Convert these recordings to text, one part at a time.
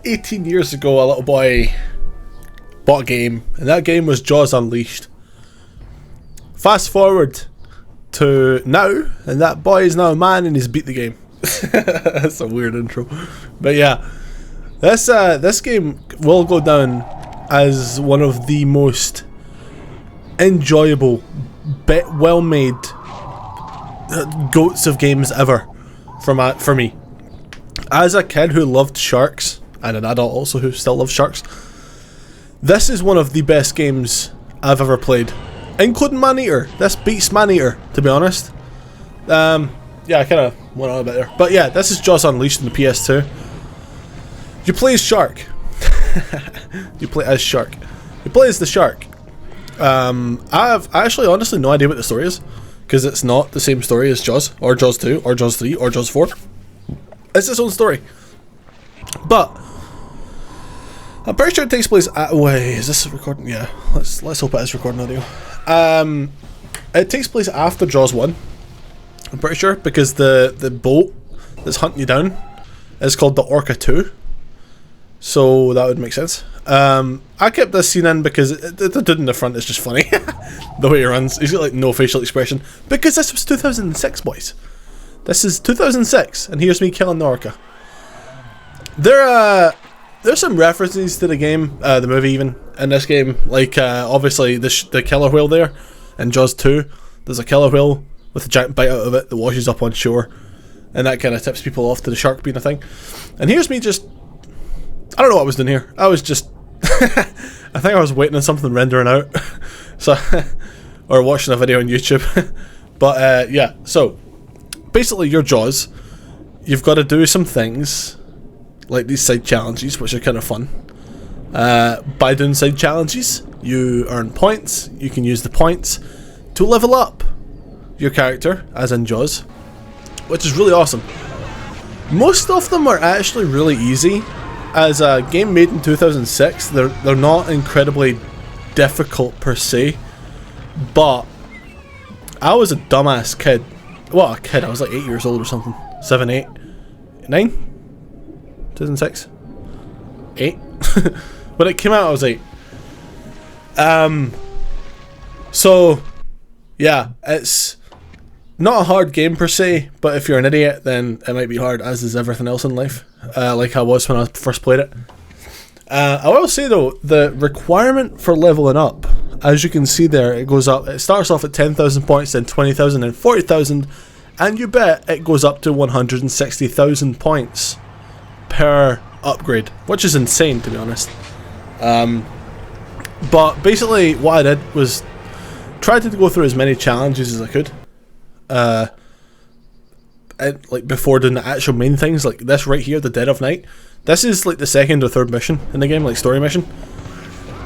18 years ago, a little boy bought a game, and that game was Jaws Unleashed. Fast forward to now, and that boy is now a man and he's beat the game. That's a weird intro. But yeah, this game will go down as one of the most enjoyable, well-made goats of games ever for me. As a kid who loved sharks, and an adult also who still loves sharks, this is one of the best games I've ever played, including Maneater. This beats Maneater, to be honest. Yeah, I kind of went on a bit there, but yeah, this is Jaws Unleashed in the PS2. You play as Shark. You play as Shark. You play as the shark. I've actually honestly no idea what the story is, because it's not the same story as Jaws, or Jaws 2, or Jaws 3, or Jaws 4. It's its own story. But I'm pretty sure it takes place at... Wait, is this recording? Yeah, let's hope it is recording audio. It takes place after Jaws 1. I'm pretty sure, because the boat that's hunting you down is called the Orca 2. So that would make sense. I kept this scene in because the dude in the front is just funny. The way he runs. He's got like no facial expression. Because this was 2006, boys. This is 2006, and here's me killing the Orca. There's some references to the game, the movie even, in this game. Like, obviously, the killer whale there in Jaws 2. There's a killer whale with a giant bite out of it that washes up on shore. And that kind of tips people off to the shark being a thing. And here's me just... I don't know what I was doing here. I was just... I think I was waiting on something rendering out. So, or watching a video on YouTube. But, yeah, so... Basically, your Jaws, you've got to do some things... like these side challenges, which are kind of fun. By doing side challenges, you earn points. You can use the points to level up your character, as in Jaws, which is really awesome. Most of them are actually really easy. As a game made in 2006, they're not incredibly difficult per se, but I was a dumbass kid. Well, a kid, I was like 8 years old or something. 7, 8, 9? 2006? 8? When it came out, I was 8. So, yeah, it's not a hard game per se, but if you're an idiot, then it might be hard, as is everything else in life, like I was when I first played it. I will say though, the requirement for leveling up, as you can see there, it goes up. It starts off at 10,000 points, then 20,000, and 40,000, and you bet it goes up to 160,000 points per upgrade, which is insane, to be honest. But basically what I did was try to go through as many challenges as I could, like before doing the actual main things, like this right here, the Dead of Night. This is like the second or third mission in the game, like story mission.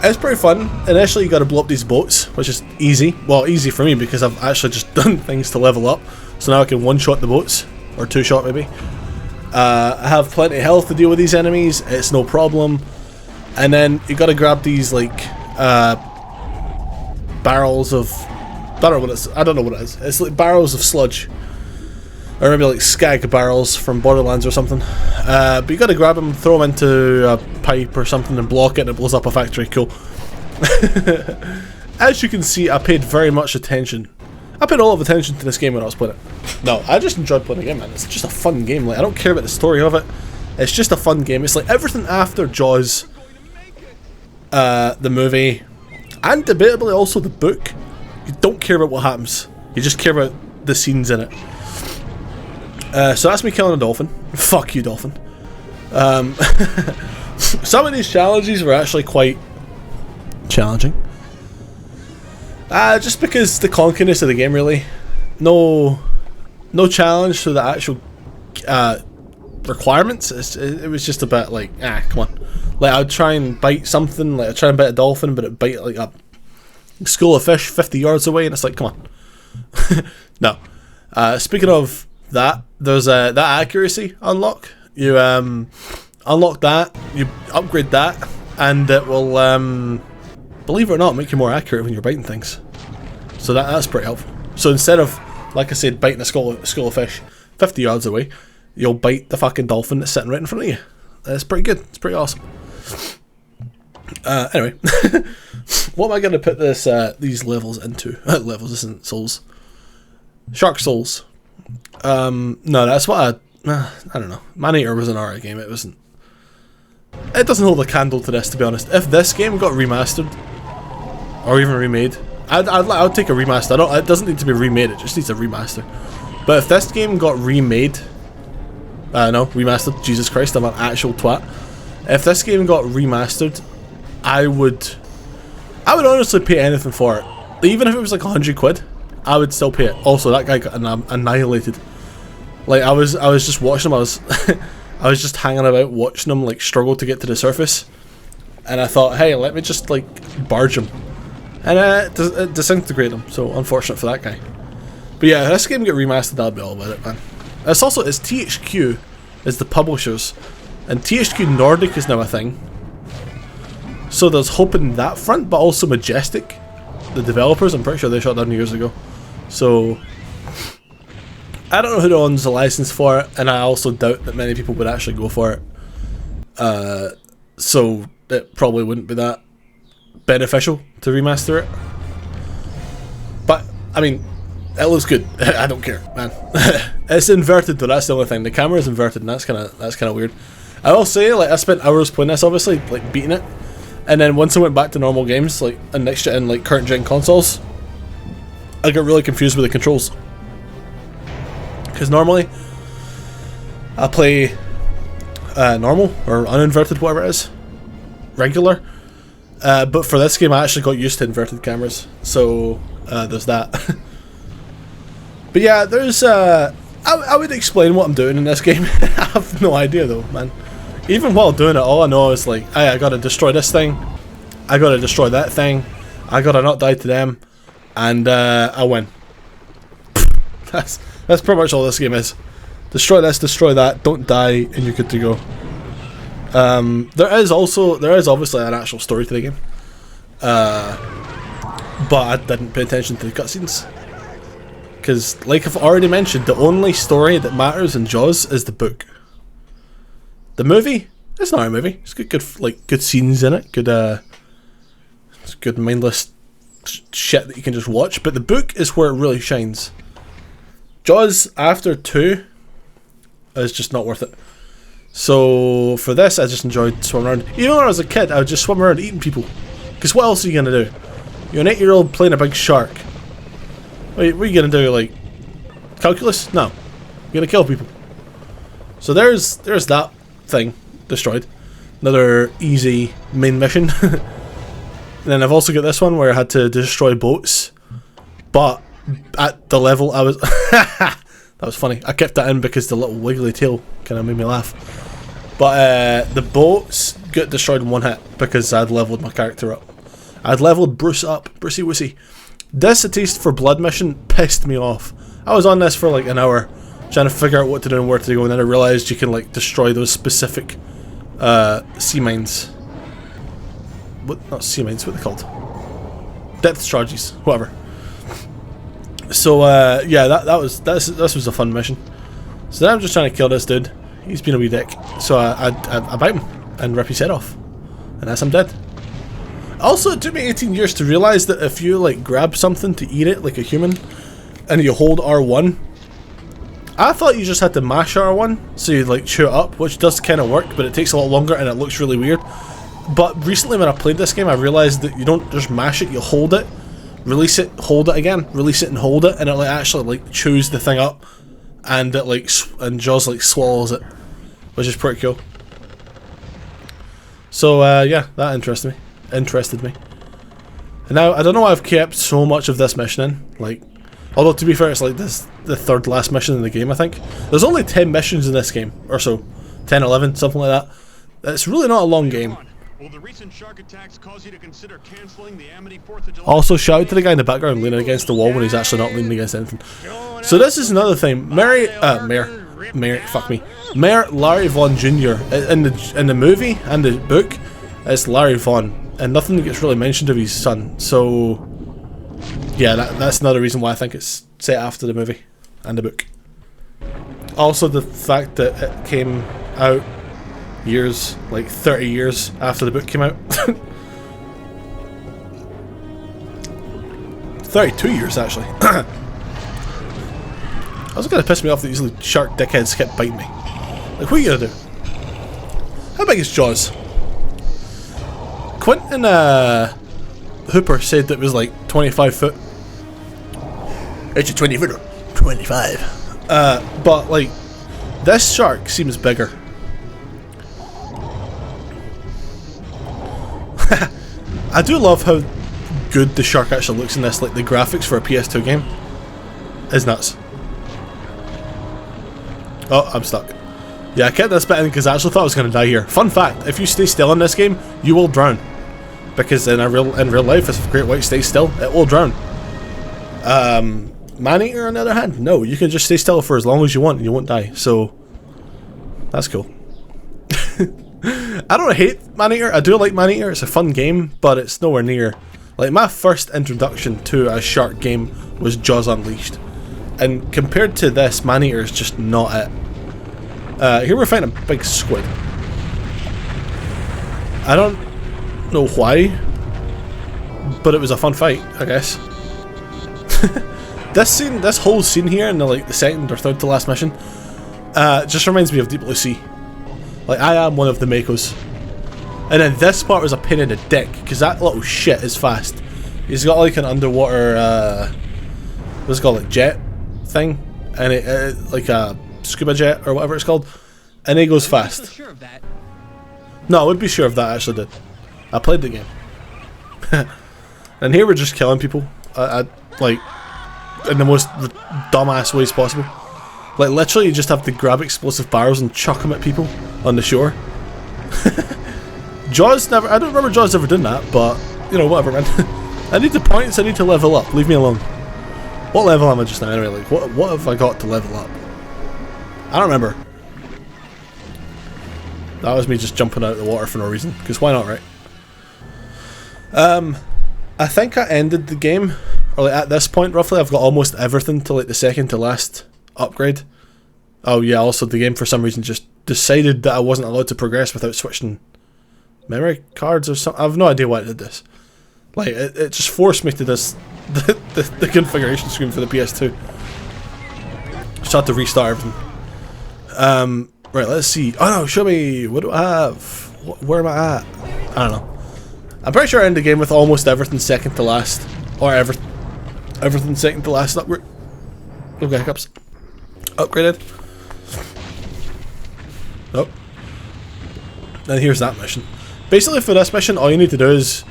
It's pretty fun. Initially you gotta blow up these boats, which is easy. Well, easy for me because I've actually just done things to level up, so now I can one-shot the boats, or two-shot maybe. I have plenty of health to deal with these enemies, it's no problem. And then you gotta grab these like barrels of... I don't know what it is. It's like barrels of sludge. Or maybe like skag barrels from Borderlands or something. But you gotta grab them, throw them into a pipe or something and block it and it blows up a factory. Cool. As you can see, I paid very much attention. I paid all of attention to this game when I was playing it. No, I just enjoyed playing the game, man. It's just a fun game. Like, I don't care about the story of it. It's just a fun game. It's like everything after Jaws, the movie, and debatably also the book. You don't care about what happens. You just care about the scenes in it. So that's me killing a dolphin. Fuck you, dolphin. Some of these challenges were actually quite challenging. Just because the clunkiness of the game, really. No challenge to the actual requirements. It was just a bit like, come on. Like, I'd try and bite something, like I'd try and bite a dolphin, but it'd bite like a school of fish 50 yards away, and it's like, come on. No. Speaking of that, there's that accuracy unlock. You unlock that, you upgrade that, and it will, believe it or not, make you more accurate when you're biting things. So that's pretty helpful. So instead of, like I said, biting a school of fish 50 yards away, you'll bite the fucking dolphin that's sitting right in front of you. It's pretty good. It's pretty awesome. Anyway, what am I going to put these levels into? Levels isn't souls. Shark Souls. No, that's what I don't know. Maneater was an alright game. It wasn't. It doesn't hold a candle to this, to be honest. If this game got remastered or even remade, I'd take a remaster. It doesn't need to be remade. It just needs a remaster. But if this game got remade, no, remastered. Jesus Christ, I'm an actual twat. If this game got remastered, I would honestly pay anything for it. Even if it was like 100 quid, I would still pay it. Also, that guy got annihilated. Like I was just watching him. I was I was just hanging about watching him like struggle to get to the surface, and I thought, hey, let me just like barge him, and it disintegrated him. So unfortunate for that guy. But yeah, if this game get remastered, I'll be all about it, man. It's THQ is the publishers, and THQ Nordic is now a thing. So there's hope in that front, but also Majestic, the developers. I'm pretty sure they shut down years ago. So I don't know who owns the license for it, and I also doubt that many people would actually go for it. So it probably wouldn't be that beneficial to remaster it. But I mean, it looks good. I don't care, man. It's inverted though. That's the only thing. The camera is inverted, and that's kind of weird. I will say, like, I spent hours playing this, obviously, like beating it, and then once I went back to normal games, like in next gen, like current gen consoles, I got really confused with the controls. Because normally I play normal or uninverted, whatever it is, regular. But for this game, I actually got used to inverted cameras, so there's that. But yeah, there's I would explain what I'm doing in this game. I have no idea though, man. Even while doing it, all I know is like, hey, I gotta destroy this thing, I gotta destroy that thing, I gotta not die to them, and I win. That's pretty much all this game is. Destroy this, destroy that, don't die, and you're good to go. There is obviously an actual story to the game, but I didn't pay attention to the cutscenes. Because, like I've already mentioned, the only story that matters in Jaws is the book. The movie, it's not a movie. It's got good scenes in it, it's good mindless shit that you can just watch. But the book is where it really shines. Jaws after 2 is just not worth it. So for this, I just enjoyed swimming around. Even when I was a kid, I would just swim around eating people. Because what else are you gonna do? You're an 8-year-old playing a big shark. What are you gonna do? Like calculus? No, you're gonna kill people. So there's that thing destroyed. Another easy main mission. And then I've also got this one where I had to destroy boats, but at the level I was that was funny. I kept that in because the little wiggly tail kind of made me laugh. But the boats got destroyed in one hit because I'd leveled my character up. I'd leveled Bruce up, Brucey Wussy. This A Taste for Blood mission pissed me off. I was on this for like an hour trying to figure out what to do and where to go, and then I realised you can like destroy those specific sea mines. What? Not sea mines, what are they called? Depth strategies, whatever. So yeah, this was a fun mission. So then I'm just trying to kill this dude. He's been a wee dick. So I bite him and rip his head off, and that's him dead. Also, it took me 18 years to realise that if you like grab something to eat it like a human, and you hold R1, I thought you just had to mash R1 so you like chew it up, which does kind of work, but it takes a lot longer and it looks really weird. But recently when I played this game, I realised that you don't just mash it, you hold it, release it, hold it again, release it and hold it, and it like actually like chews the thing up, and it like and Jaws like swallows it, which is pretty cool. So yeah, that interested me. And now I don't know why I've kept so much of this mission in, like, although to be fair, it's like the third last mission in the game, I think. There's only 10 missions in this game, or so, 10, 11, something like that. It's really not a long game. Also, shout out to the guy in the background leaning against the wall when he's actually not leaning against anything. So this is another thing. Mayor Larry Vaughn Jr. in the movie and the book, it's Larry Vaughn, and nothing gets really mentioned of his son. So yeah, that's another reason why I think it's set after the movie and the book. Also, the fact that it came out years, like 30 years after the book came out. 32 years actually. That was gonna piss me off that these little shark dickheads kept biting me. Like, what are you gonna do? How big is Jaws? Quentin Hooper said that it was like 25 foot. It's a 20 footer. 25. But like, this shark seems bigger. I do love how good the shark actually looks in this. Like, the graphics for a PS2 game is nuts. Oh, I'm stuck. Yeah, I kept this bit in because I actually thought I was going to die here. Fun fact, if you stay still in this game, you will drown. Because in real life, if a great white stays still, it will drown. Maneater, on the other hand, no. You can just stay still for as long as you want and you won't die. So, that's cool. I don't hate Maneater. I do like Maneater. It's a fun game, but it's nowhere near. Like, my first introduction to a shark game was Jaws Unleashed. And compared to this, Maneater is just not it. Here we're fighting a big squid. I don't know why, but it was a fun fight, I guess. This whole scene here in the second or third to last mission, just reminds me of Deep Blue Sea. Like, I am one of the Makos. And then this part was a pain in the dick, because that little shit is fast. He's got like an underwater, what's it called, like jet thing, and it like a scuba jet or whatever it's called, and he goes fast. So sure of that? No, I would be sure of that. I actually did. I played the game. And here we're just killing people, like in the most dumbass ways possible. Like, literally, you just have to grab explosive barrels and chuck them at people on the shore. Jaws never. I don't remember Jaws ever doing that, but you know, whatever, man. I need the points. I need to level up. Leave me alone. What level am I just now anyway? Like, what have I got to level up? I don't remember. That was me just jumping out of the water for no reason. Because why not, right? I think I ended the game, or like at this point roughly, I've got almost everything to like the second to last upgrade. Oh yeah, also the game for some reason just decided that I wasn't allowed to progress without switching memory cards or something. I have no idea why it did this. Like, it just forced me to this the configuration screen for the PS2. Just had to restart everything. Right, let's see. Oh no, show me. What do I have? Where am I at? I don't know. I'm pretty sure I ended the game with almost everything second to last, or everything second to last upgrade. Okay, hiccups. Upgraded. Nope. And here's that mission. Basically, for this mission, all you need to do is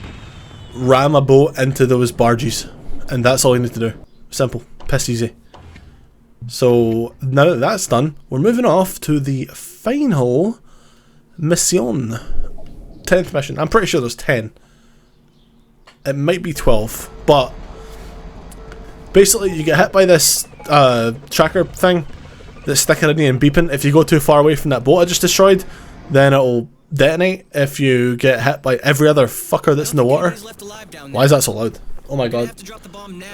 ram a boat into those barges, and that's all you need to do. Simple, piss easy. So now that that's done, we're moving off to the final mission. 10th mission. I'm pretty sure there's 10. It might be 12, but basically you get hit by this tracker thing that's sticking in you and beeping. If you go too far away from that boat I just destroyed, then it'll detonate. If you get hit by every other fucker that's in the water. Why is that so loud? Oh my god.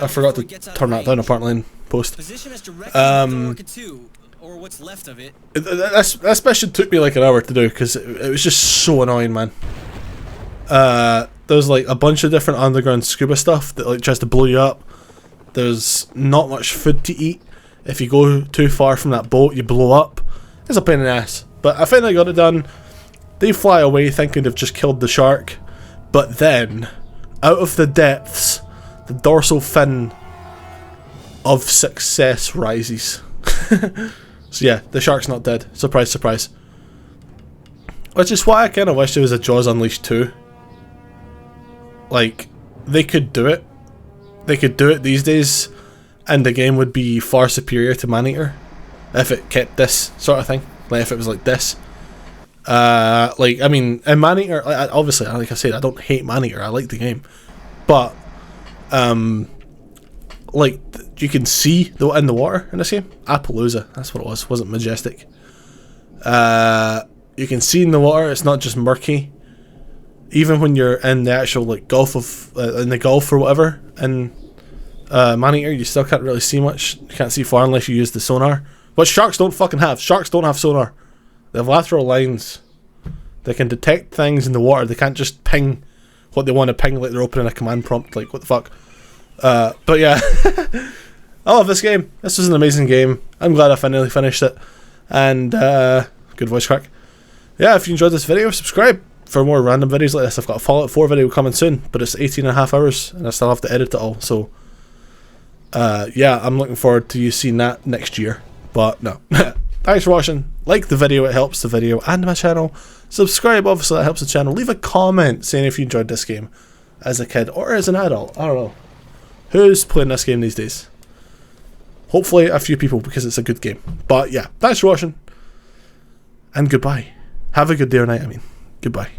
I forgot to turn that down apparently in post. Or what's left of it. That mission took me like an hour to do because it was just so annoying, man. There's like a bunch of different underground scuba stuff that like tries to blow you up. There's not much food to eat. If you go too far from that boat, you blow up. It's a pain in the ass. But I finally got it done. They fly away thinking they've just killed the shark. But then, out of the depths, the dorsal fin of success rises. So yeah, the shark's not dead. Surprise, surprise. Which is why I kind of wish there was a Jaws Unleashed 2. Like, they could do it. They could do it these days, and the game would be far superior to Maneater if it kept this sort of thing. Like, if it was like this. Like, I mean, in Maneater, obviously, like I said, I don't hate Maneater. I like the game. But, like, you can see in the water in this game. Appaloosa, that's what it was. It wasn't Majestic. You can see in the water. It's not just murky. Even when you're in the actual like Gulf of in the Gulf or whatever, in Maneater, you still can't really see much. You can't see far unless you use the sonar. But sharks don't fucking have. Sharks don't have sonar. They have lateral lines. They can detect things in the water. They can't just ping what they want to ping like they're opening a command prompt. Like, what the fuck? But yeah. I love this game. This was an amazing game. I'm glad I finally finished it. And, good voice crack. Yeah, if you enjoyed this video, subscribe for more random videos like this. I've got a Fallout 4 video coming soon, but it's 18.5 hours, and I still have to edit it all, so... yeah, I'm looking forward to you seeing that next year. But, no. Thanks for watching. Like the video, it helps the video and my channel. Subscribe, obviously, that helps the channel. Leave a comment saying if you enjoyed this game as a kid or as an adult. I don't know. Who's playing this game these days? Hopefully a few people, because it's a good game. But yeah, thanks for watching. And goodbye. Have a good day or night, I mean. Goodbye.